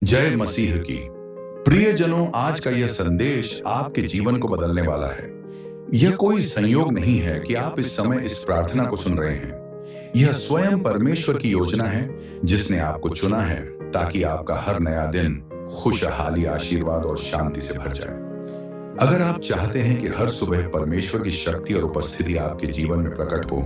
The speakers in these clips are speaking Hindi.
जय मसीह की। प्रियजनों, आज का यह संदेश आपके जीवन को बदलने वाला है। यह कोई संयोग नहीं है कि आप इस समय इस प्रार्थना को सुन रहे हैं। यह स्वयं परमेश्वर की योजना है जिसने आपको चुना है ताकि आपका हर नया दिन खुशहाली, आशीर्वाद और शांति से भर जाए। अगर आप चाहते हैं कि हर सुबह परमेश्वर की शक्ति और उपस्थिति आपके जीवन में प्रकट हो,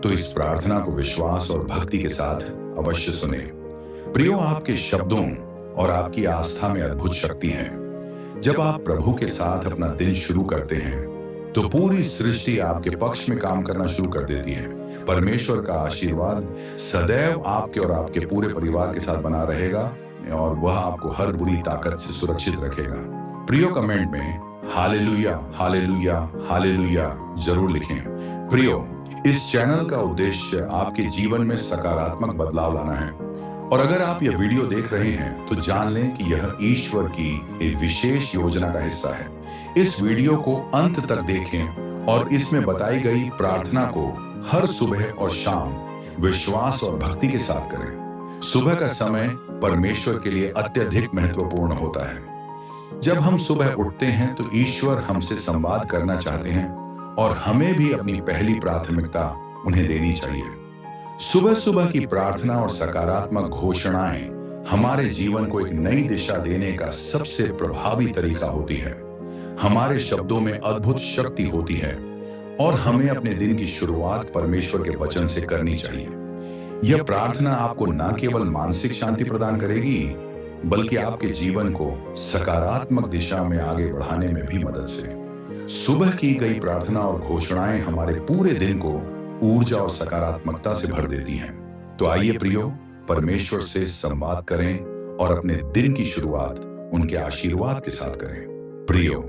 तो इस प्रार्थना को विश्वास और भक्ति के साथ अवश्य सुने। प्रियो, आपके शब्दों और आपकी आस्था में अद्भुत शक्ति है। जब आप प्रभु के साथ अपना दिन शुरू करते हैं तो पूरी सृष्टि आपके पक्ष में काम करना शुरू कर देती है। परमेश्वर का आशीर्वाद सदैव आपके और आपके पूरे परिवार के साथ बना रहेगा और वह आपको हर बुरी ताकत से सुरक्षित रखेगा। प्रियो, कमेंट में हालेलुया हालेलुया हालेलुया जरूर लिखें। प्रियो, इस चैनल का उद्देश्य आपके जीवन में सकारात्मक बदलाव लाना है और अगर आप यह वीडियो देख रहे हैं तो जान लें कि यह ईश्वर की एक विशेष योजना का हिस्सा है। इस वीडियो को अंत तक देखें और इसमें बताई गई प्रार्थना को हर सुबह और शाम विश्वास और भक्ति के साथ करें। सुबह का समय परमेश्वर के लिए अत्यधिक महत्वपूर्ण होता है। जब हम सुबह उठते हैं तो ईश्वर हमसे संवाद करना चाहते हैं और हमें भी अपनी पहली प्राथमिकता उन्हें देनी चाहिए। सुबह सुबह की प्रार्थना और सकारात्मक घोषणाएं हमारे जीवन को एक नई दिशा देने का सबसे प्रभावी तरीका होती है। हमारे शब्दों में अद्भुत शक्ति होती है और हमें अपने दिन की शुरुआत परमेश्वर के वचन से करनी चाहिए। यह प्रार्थना आपको न केवल मानसिक शांति प्रदान करेगी बल्कि आपके जीवन को सकारात्मक दिशा में आगे बढ़ाने में भी मदद से। सुबह की गई प्रार्थना और घोषणाएं हमारे पूरे दिन को ऊर्जा और सकारात्मकता से भर देती हैं। तो आइए प्रियो, परमेश्वर से संवाद करें और अपने दिन की शुरुआत उनके आशीर्वाद के साथ करें। प्रियो,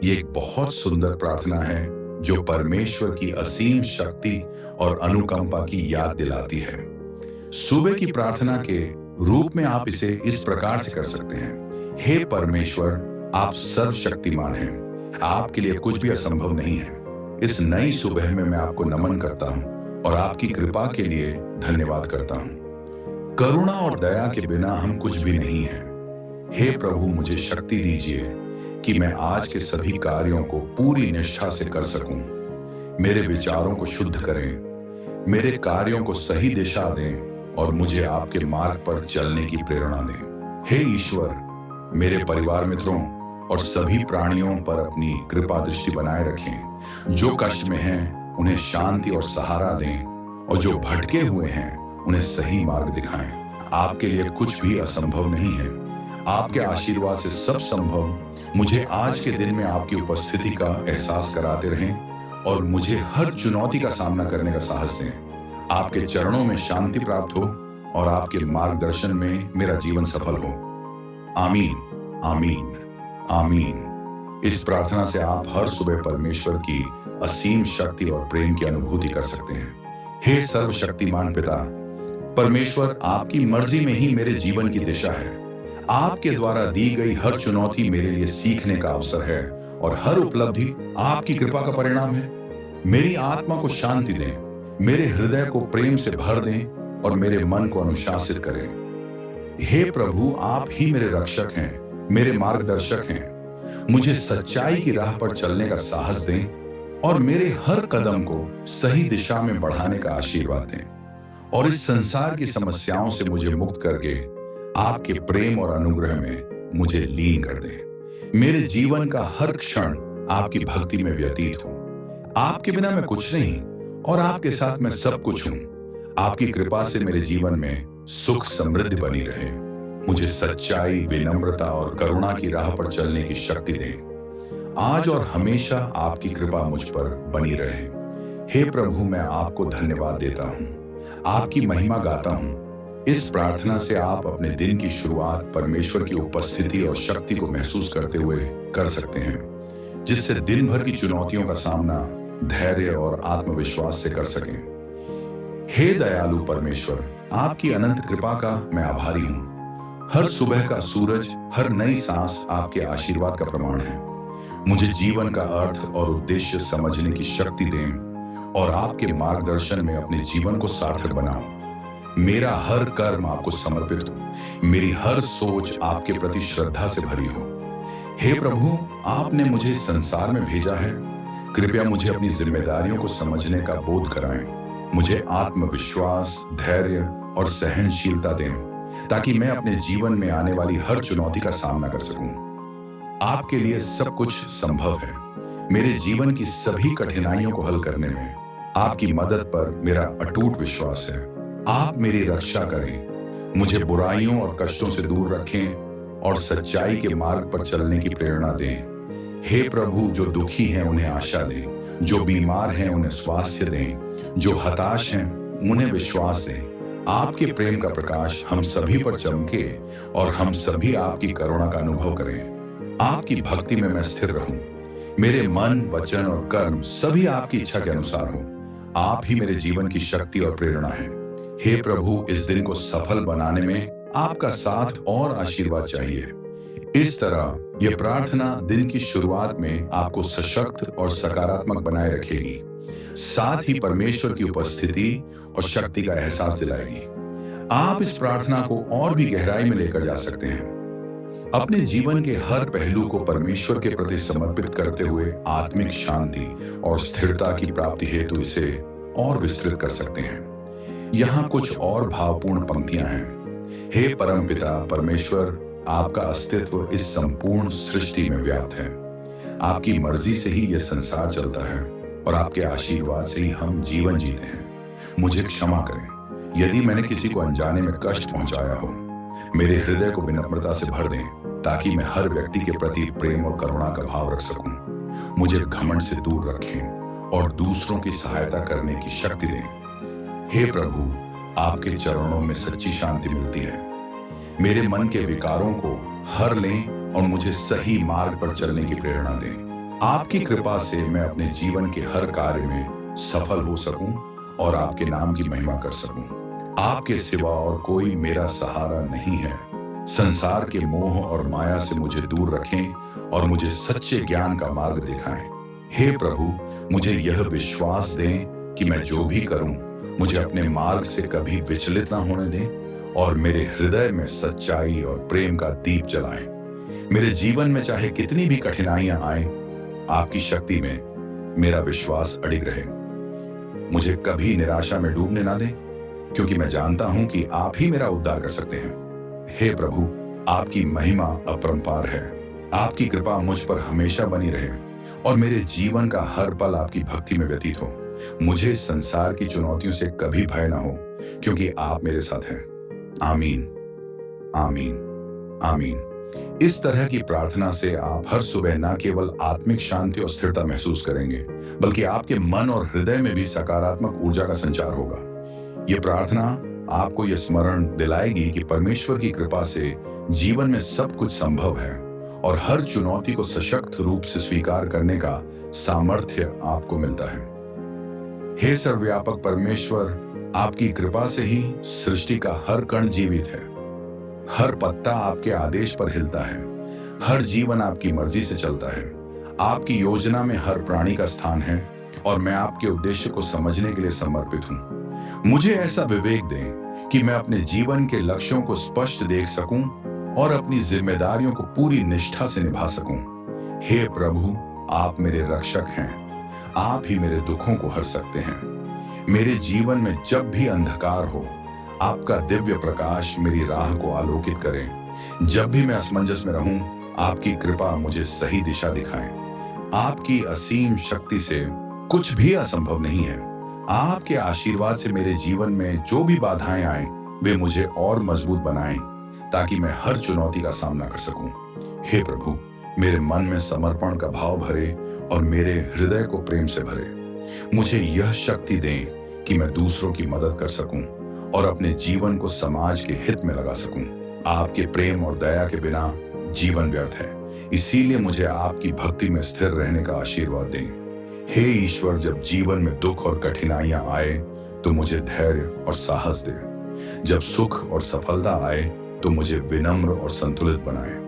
ये एक बहुत सुंदर प्रार्थना है जो परमेश्वर की असीम शक्ति और अनुकंपा की याद दिलाती है। सुबह की प्रार्थना के रूप में आप इसे इस प्रकार से कर सकते हैं। हे परमेश्वर, आप सर्वशक्तिमान हैं, आपके लिए कुछ भी असंभव नहीं है। इस नई सुबह में मैं आपको नमन करता हूं और आपकी कृपा के लिए धन्यवाद करता हूं। करुणा और दया के बिना हम कुछ भी नहीं हैं। हे प्रभु, मुझे शक्ति दीजिए कि मैं आज के सभी कार्यों को पूरी निष्ठा से कर सकूं। मेरे विचारों को शुद्ध करें, मेरे कार्यों को सही दिशा दें और मुझे आपके मार्ग पर चलने की प्रेरणा दें। हे ईश्वर, मेरे परिवार मित्रों और सभी प्राणियों पर अपनी कृपा दृष्टि बनाए रखें। जो कष्ट में हैं उन्हें शांति और सहारा दें और जो भटके हुए हैं उन्हें सही मार्ग दिखाएं। आपके लिए कुछ भी असंभव नहीं है। आपके आशीर्वाद से सब संभव। मुझे आज के दिन में आपकी उपस्थिति का एहसास कराते रहें और मुझे हर चुनौती का सामना करने का साहस दें। आपके चरणों में शांति प्राप्त हो और आपके मार्गदर्शन में मेरा जीवन सफल हो। आमीन आमीन आमीन। इस प्रार्थना से आप हर सुबह परमेश्वर की असीम शक्ति और प्रेम की अनुभूति कर सकते हैं। हे सर्वशक्तिमान पिता परमेश्वर, आपकी मर्जी में ही मेरे जीवन की दिशा है। आपके द्वारा दी गई हर चुनौती मेरे लिए सीखने का अवसर है और हर उपलब्धि आपकी कृपा का परिणाम है। मेरी आत्मा को शांति दें, मेरे हृदय को प्रेम से भर दें और मेरे मन को अनुशासित करें। हे प्रभु, आप ही मेरे रक्षक हैं, मेरे मार्गदर्शक हैं। मुझे सच्चाई की राह पर चलने का साहस दें और मेरे हर कदम को सही दिशा में बढ़ाने का आशीर्वाद दें और इस संसार की समस्याओं से मुझे मुक्त करके आपके प्रेम और अनुग्रह में मुझे लीन कर दें। मेरे जीवन का हर क्षण आपकी भक्ति में व्यतीत हो। आपके बिना मैं कुछ नहीं और आपके साथ मैं सब कुछ हूं। आपकी कृपा से मेरे जीवन में सुख समृद्धि बनी रहे। मुझे सच्चाई, विनम्रता और करुणा की राह पर चलने की शक्ति दें। आज और हमेशा आपकी कृपा मुझ पर बनी रहे। हे प्रभु, मैं आपको धन्यवाद देता हूँ, आपकी महिमा गाता हूँ। इस प्रार्थना से आप अपने दिन की शुरुआत परमेश्वर की उपस्थिति और शक्ति को महसूस करते हुए कर सकते हैं, जिससे दिन भर की चुनौतियों का सामना धैर्य और आत्मविश्वास से कर सकें। हे दयालु परमेश्वर, आपकी अनंत कृपा का मैं आभारी हूँ। हर सुबह का सूरज, हर नई सांस आपके आशीर्वाद का प्रमाण है। मुझे जीवन का अर्थ और उद्देश्य समझने की शक्ति दें और आपके मार्गदर्शन में अपने जीवन को सार्थक बनाओ। मेरा हर कर्म आपको समर्पित हो, मेरी हर सोच आपके प्रति श्रद्धा से भरी हो। हे प्रभु, आपने मुझे इस संसार में भेजा है, कृपया मुझे अपनी जिम्मेदारियों को समझने का बोध कराएं। मुझे आत्मविश्वास, धैर्य और सहनशीलता दें, ताकि मैं अपने जीवन में आने वाली हर चुनौती का सामना कर सकूं। आपके लिए सब कुछ संभव है। मेरे जीवन की सभी कठिनाइयों को हल करने में आपकी मदद पर मेरा अटूट विश्वास है। आप मेरी रक्षा करें, मुझे बुराइयों और कष्टों से दूर रखें और सच्चाई के मार्ग पर चलने की प्रेरणा दें। हे प्रभु, जो दुखी हैं उन्हें आशा दें, जो बीमार हैं उन्हें स्वास्थ्य दें, जो हताश हैं उन्हें विश्वास दें। आपके प्रेम का प्रकाश हम सभी पर चमके और हम सभी आपकी करुणा का अनुभव करें। आपकी भक्ति में मैं स्थिर रहूं, मेरे मन, वचन और कर्म सभी आपकी इच्छा के अनुसार हों। आप ही मेरे जीवन की शक्ति और प्रेरणा है। हे प्रभु, इस दिन को सफल बनाने में आपका साथ और आशीर्वाद चाहिए। इस तरह यह प्रार्थना दिन की शुरुआत में आपको सशक्त और सकारात्मक बनाए रखेगी, साथ ही परमेश्वर की उपस्थिति और शक्ति का एहसास दिलाएगी। आप इस प्रार्थना को और भी गहराई में लेकर जा सकते हैं। अपने जीवन के हर पहलू को परमेश्वर के प्रति समर्पित करते हुए आत्मिक शांति और स्थिरता की प्राप्ति हेतु इसे और विस्तृत कर सकते हैं। यहाँ कुछ और भावपूर्ण पंक्तियां हैं। हे परमपिता परमेश्वर, आपका अस्तित्व इस संपूर्ण सृष्टि में व्याप्त है। आपकी मर्जी से ही यह संसार चलता है और आपके आशीर्वाद से ही हम जीवन जीते हैं। मुझे क्षमा करें यदि मैंने किसी को अनजाने में कष्ट पहुंचाया हो। मेरे हृदय को विनम्रता से भर दें, ताकि मैं हर व्यक्ति के प्रति प्रेम और करुणा का भाव रख सकूं। मुझे घमंड से दूर रखें और दूसरों की सहायता करने की शक्ति दें। हे प्रभु, आपके चरणों में सच्ची शांति मिलती है। मेरे मन के विकारों को हर लें और मुझे सही मार्ग पर चलने की प्रेरणा दें। आपकी कृपा से मैं अपने जीवन के हर कार्य में सफल हो सकूं और आपके नाम की महिमा कर सकूं। आपके सिवा और कोई मेरा सहारा नहीं है। संसार के मोह और माया से मुझे दूर रखें और मुझे सच्चे ज्ञान का मार्ग दिखाएं। हे प्रभु, मुझे यह विश्वास दें कि मैं जो भी करूं, मुझे अपने मार्ग से कभी विचलित ना होने दें और मेरे हृदय में सच्चाई और प्रेम का दीप जलाएं। मेरे जीवन में चाहे कितनी भी कठिनाइयां आएं, आपकी शक्ति में मेरा विश्वास अडिग रहे। मुझे कभी निराशा में डूबने ना दें, क्योंकि मैं जानता हूं कि आप ही मेरा उद्धार कर सकते हैं। हे प्रभु, आपकी महिमा अपरंपार है। आपकी कृपा मुझ पर हमेशा बनी रहे और मेरे जीवन का हर पल आपकी भक्ति में व्यतीत हो। मुझे संसार की चुनौतियों से कभी भय ना हो, क्योंकि आप मेरे साथ हैं। आमीन, आमीन, आमीन। इस तरह की प्रार्थना से आप हर सुबह न केवल आत्मिक शांति और स्थिरता महसूस करेंगे, बल्कि आपके मन और हृदय में भी सकारात्मक ऊर्जा का संचार होगा। यह प्रार्थना आपको यह स्मरण दिलाएगी कि परमेश्वर की कृपा से जीवन में सब कुछ संभव है और हर चुनौती को सशक्त रूप से स्वीकार करने का सामर्थ्य आपको मिलता है। हे सर्वव्यापक परमेश्वर, आपकी कृपा से ही सृष्टि का हर कण जीवित है। हर पत्ता आपके आदेश पर हिलता है। हर जीवन आपकी मर्जी से चलता है। आपकी योजना में हर प्राणी का स्थान है और मैं आपके उद्देश्य को समझने के लिए समर्पित हूँ। मुझे ऐसा विवेक दें कि मैं अपने जीवन के लक्ष्यों को स्पष्ट देख सकूं और अपनी जिम्मेदारियों को पूरी निष्ठा से निभा सकूं। हे प्रभु, आप मेरे रक्षक हैं। आप ही मेरे दुखों को हर सकते हैं। मेरे जीवन में जब भी अंधकार हो, आपका दिव्य प्रकाश मेरी राह को आलोकित करें। जब भी मैं असमंजस में रहूं, आपकी कृपा मुझे सही दिशा दिखाए। आपकी असीम शक्ति से कुछ भी असंभव नहीं है। आपके आशीर्वाद से मेरे जीवन में जो भी बाधाएं आए, वे मुझे और मजबूत बनाएं, ताकि मैं हर चुनौती का सामना कर सकूं। हे प्रभु, मेरे मन में समर्पण का भाव भरे और मेरे हृदय को प्रेम से भरे। मुझे यह शक्ति दें कि मैं दूसरों की मदद कर सकूं और अपने जीवन को समाज के हित में लगा सकूं। आपके प्रेम और दया के बिना जीवन व्यर्थ है, इसीलिए मुझे आपकी भक्ति में स्थिर रहने का आशीर्वाद दें। हे ईश्वर, जब जीवन में दुख और कठिनाइयां आए तो मुझे धैर्य और साहस दे। जब सुख और सफलता आए तो मुझे विनम्र और संतुलित बनाए।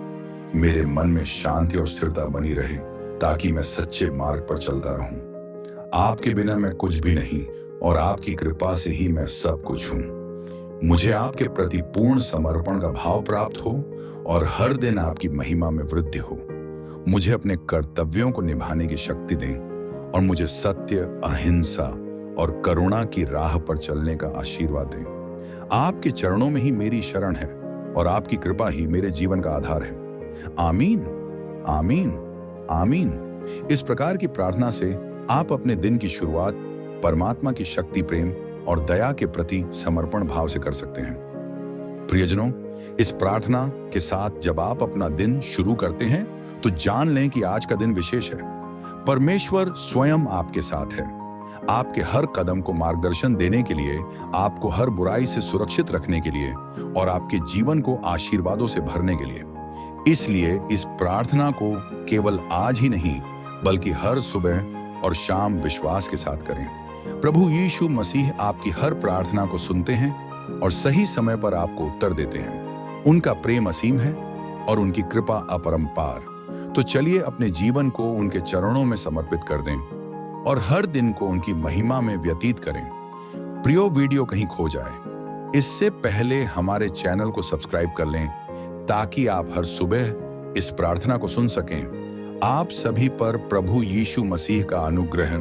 मेरे मन में शांति और स्थिरता बनी रहे, ताकि मैं सच्चे मार्ग पर चलता रहूं। आपके बिना मैं कुछ भी नहीं और आपकी कृपा से ही मैं सब कुछ हूं। मुझे आपके प्रति पूर्ण समर्पण का भाव प्राप्त हो और हर दिन आपकी महिमा में वृद्धि हो। मुझे अपने कर्तव्यों को निभाने की शक्ति दें और मुझे सत्य, अहिंसा और करुणा की राह पर चलने का आशीर्वाद दें। आपके चरणों में ही मेरी शरण है और आपकी कृपा ही मेरे जीवन का आधार है। आमीन, आमीन, आमीन। इस प्रकार की प्रार्थना से आप अपने दिन की शुरुआत परमात्मा की शक्ति, प्रेम और दया के प्रति समर्पण भाव से कर सकते हैं। प्रियजनों, इस प्रार्थना के साथ जब आप अपना दिन शुरू करते हैं तो जान लें कि आज का दिन विशेष है। परमेश्वर स्वयं आपके साथ है, आपके हर कदम को मार्गदर्शन देने के लिए, आपको हर बुराई से सुरक्षित रखने के लिए और आपके जीवन को आशीर्वादों से भरने के लिए। इसलिए इस प्रार्थना को केवल आज ही नहीं बल्कि हर सुबह और शाम विश्वास के साथ करें। प्रभु यीशु मसीह आपकी हर प्रार्थना को सुनते हैं और सही समय पर आपको उत्तर देते हैं। उनका प्रेम असीम है और उनकी कृपा अपरंपार। तो चलिए अपने जीवन को उनके चरणों में समर्पित कर दें और हर दिन को उनकी महिमा में व्यतीत करें। प्रियो, वीडियो कहीं खो जाए इससे पहले हमारे चैनल को सब्सक्राइब कर लें ताकि आप हर सुबह इस प्रार्थना को सुन सकें। आप सभी पर प्रभु यीशु मसीह का अनुग्रह